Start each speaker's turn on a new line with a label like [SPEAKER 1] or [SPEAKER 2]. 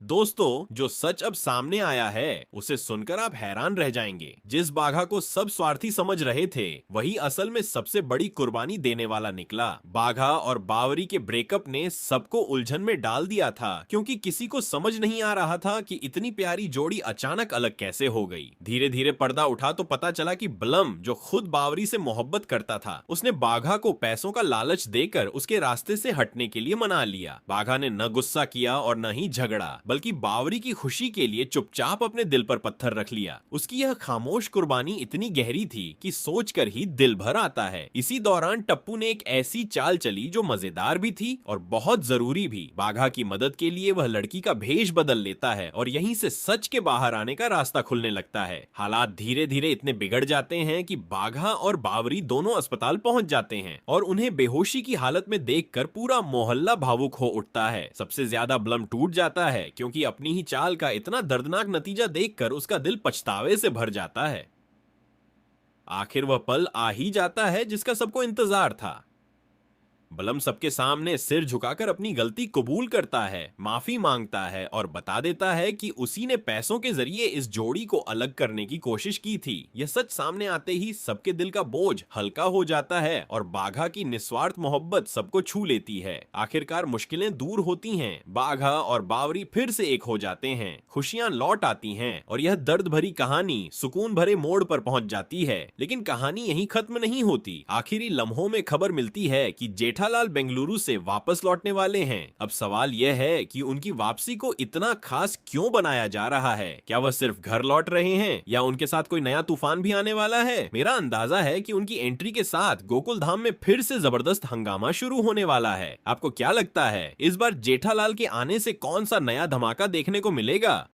[SPEAKER 1] दोस्तों, जो सच अब सामने आया है उसे सुनकर आप हैरान रह जाएंगे। जिस बाघा को सब स्वार्थी समझ रहे थे वही असल में सबसे बड़ी कुर्बानी देने वाला निकला। बाघा और बावरी के ब्रेकअप ने सबको उलझन में डाल दिया था, क्योंकि किसी को समझ नहीं आ रहा था कि इतनी प्यारी जोड़ी अचानक अलग कैसे हो गई। धीरे धीरे पर्दा उठा तो पता चला कि बलम, जो खुद बावरी से मोहब्बत करता था, उसने बाघा को पैसों का लालच देकर उसके रास्ते से हटने के लिए मना लिया। बाघा ने न गुस्सा किया और न ही झगड़ा, बल्कि बावरी की खुशी के लिए चुपचाप अपने दिल पर पत्थर रख लिया। उसकी यह खामोश कुर्बानी इतनी गहरी थी कि सोचकर ही दिल भर आता है। इसी दौरान टप्पू ने एक ऐसी चाल चली जो मजेदार भी थी और बहुत जरूरी भी। बाघा की मदद के लिए वह लड़की का भेष बदल लेता है और यहीं से सच के बाहर आने का रास्ता खुलने लगता है। हालात धीरे धीरे इतने बिगड़ जाते हैं कि बाघा और बावरी दोनों अस्पताल पहुंच जाते हैं और उन्हें बेहोशी की हालत में देखकर पूरा मोहल्ला भावुक हो उठता है। सबसे ज्यादा बलम टूट जाता है, क्योंकि अपनी ही चाल का इतना दर्दनाक नतीजा देखकर उसका दिल पछतावे से भर जाता है। आखिर वह पल आ ही जाता है जिसका सबको इंतजार था। बलम सबके सामने सिर झुकाकर अपनी गलती कबूल करता है, माफी मांगता है और बता देता है कि उसी ने पैसों के जरिए इस जोड़ी को अलग करने की कोशिश की थी। यह सच सामने आते ही सबके दिल का बोझ हल्का हो जाता है और बाघा की निस्वार्थ मोहब्बत सबको छू लेती है। आखिरकार मुश्किलें दूर होती हैं, बाघा और बावरी फिर से एक हो जाते हैं, खुशियां लौट आती हैं और यह दर्द भरी कहानी सुकून भरे मोड़ पर पहुंच जाती है। लेकिन कहानी यहीं खत्म नहीं होती। आखिरी लम्हों में खबर मिलती है कि जेठालाल बेंगलुरु से वापस लौटने वाले हैं। अब सवाल यह है कि उनकी वापसी को इतना खास क्यों बनाया जा रहा है? क्या वह सिर्फ घर लौट रहे हैं या उनके साथ कोई नया तूफान भी आने वाला है? मेरा अंदाजा है कि उनकी एंट्री के साथ गोकुल धाम में फिर से जबरदस्त हंगामा शुरू होने वाला है। आपको क्या लगता है, इस बार जेठालाल के आने से कौन सा नया धमाका देखने को मिलेगा?